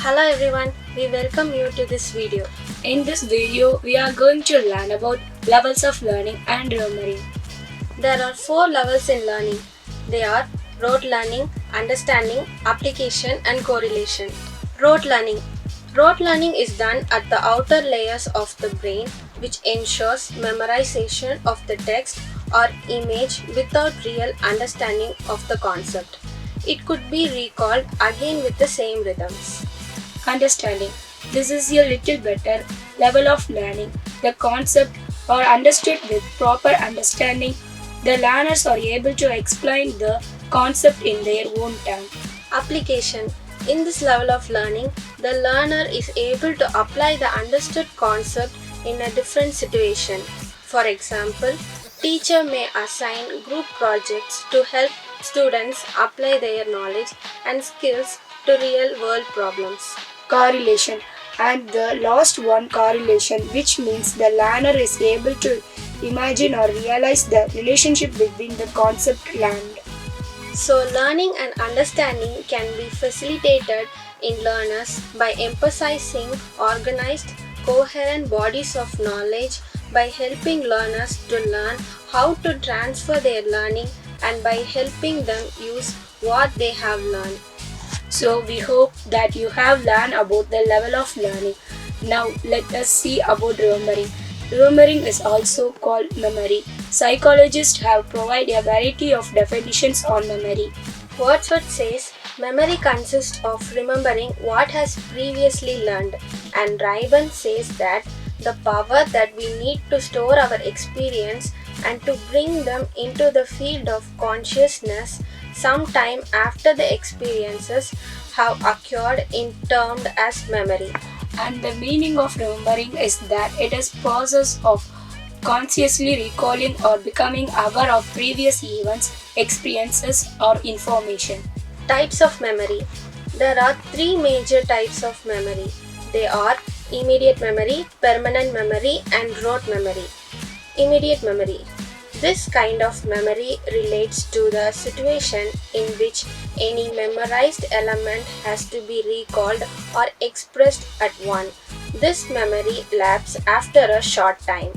Hello everyone, we welcome you to this video. In this video, we are going to learn about levels of learning and remembering. There are 4 levels in learning. They are rote learning, understanding, application and correlation. Rote learning. Rote learning is done at the outer layers of the brain which ensures memorization of the text or image without real understanding of the concept. It could be recalled again with the same rhythms. Understanding. This is a little better level of learning. The concept are understood with proper understanding. The learners are able to explain the concept in their own time. Application. In this level of learning, the learner is able to apply the understood concept in a different situation. For example, teacher may assign group projects to help students apply their knowledge and skills to real world problems. Correlation. And the last one, correlation, which means the learner is able to imagine or realize the relationship between the concept learned. So, learning and understanding can be facilitated in learners by emphasizing organized, coherent bodies of knowledge, by helping learners to learn how to transfer their learning, and by helping them use what they have learned. So we hope that you have learned about the level of learning. Now let us see about remembering. Remembering is also called memory. Psychologists have provided a variety of definitions on memory. Wordsworth says memory consists of remembering what has previously learned, and Rayburn says that the power that we need to store our experience and to bring them into the field of consciousness sometime after the experiences have occurred is termed as memory. And the meaning of remembering is that it is process of consciously recalling or becoming aware of previous events, experiences or information. Types of memory. There are 3 major types of memory. They are immediate memory, permanent memory and rote memory. Immediate memory. This kind of memory relates to the situation in which any memorized element has to be recalled or expressed at once. This memory lasts after a short time.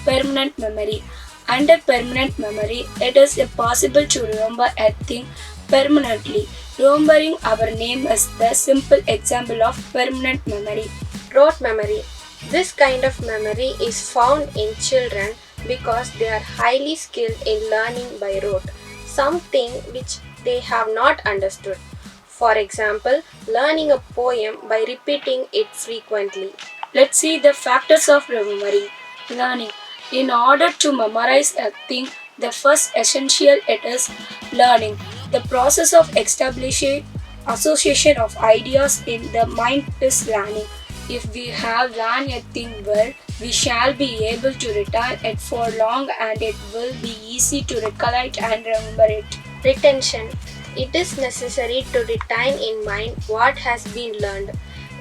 Permanent memory. Under permanent memory, it is possible to remember a thing permanently. Remembering our name is the simple example of permanent memory. Rote memory. This kind of memory is found in children because they are highly skilled in learning by rote, something which they have not understood. For example, learning a poem by repeating it frequently. Let's see the factors of remembering. Learning. In order to memorize a thing, the first essential it is learning. The process of establishing association of ideas in the mind is learning. If we have learned a thing well, we shall be able to retain it for long and it will be easy to recollect and remember it. Retention. It is necessary to retain in mind what has been learned.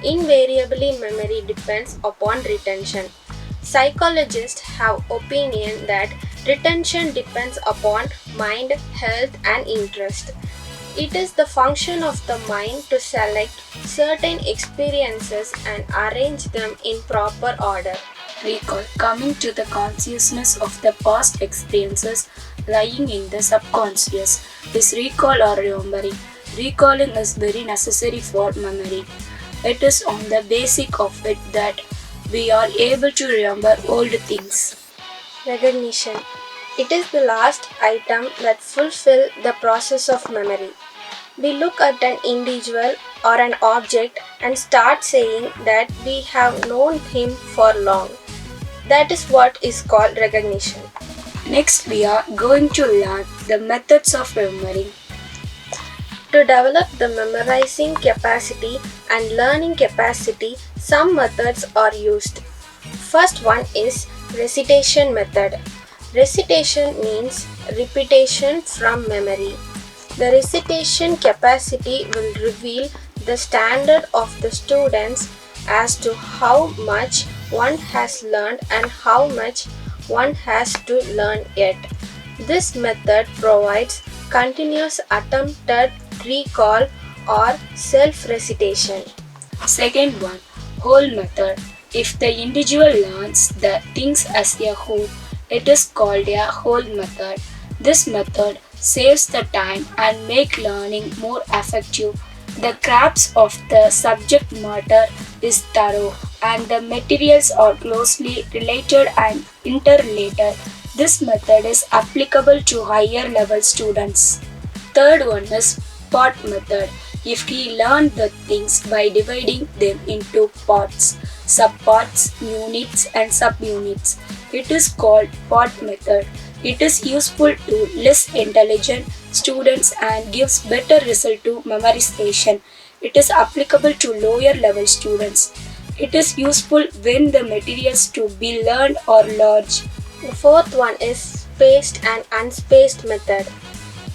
Invariably, memory depends upon retention. Psychologists have opinion that retention depends upon mind, health and interest. It is the function of the mind to select certain experiences and arrange them in proper order. Recall. Coming to the consciousness of the past experiences lying in the subconscious is recall or remembering. Recalling is very necessary for memory. It is on the basic of it that we are able to remember old things. Recognition. It is the last item that fulfill the process of memory. We look at an individual or an object and start saying that we have known him for long. That is what is called recognition. Next, we are going to learn the methods of remembering. To develop the memorizing capacity and learning capacity, some methods are used. First one is recitation method. Recitation means repetition from memory. The recitation capacity will reveal the standard of the students as to how much one has learned and how much one has to learn yet. This method provides continuous attempted recall or self recitation. Second one, whole method. If the individual learns the things as a whole, it is called a whole method. This method saves the time and make learning more effective. The crafts of the subject matter is thorough and the materials are closely related and interrelated. This method is applicable to higher level students. Third one is part method. If we learn the things by dividing them into parts, subparts, units and subunits, it is called part method. It is useful to less intelligent students and gives better result to memorization. It is applicable to lower level students. It is useful when the materials to be learned are large. The fourth one is spaced and unspaced method.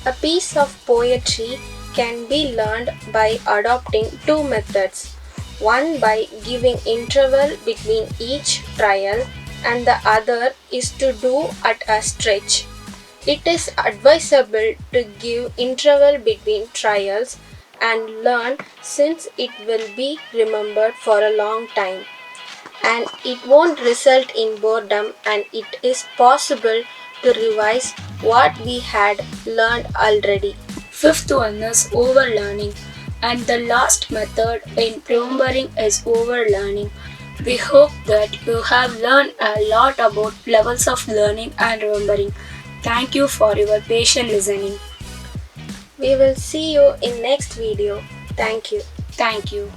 A piece of poetry can be learned by adopting two methods, one by giving interval between each trial and the other is to do at a stretch. It is advisable to give interval between trials and learn since it will be remembered for a long time and it won't result in boredom and it is possible to revise what we had learned already. Fifth one is overlearning, and the last method in remembering is overlearning. We hope that you have learned a lot about levels of learning and remembering. Thank you for your patient listening. We will see you in next video. Thank you. Thank you.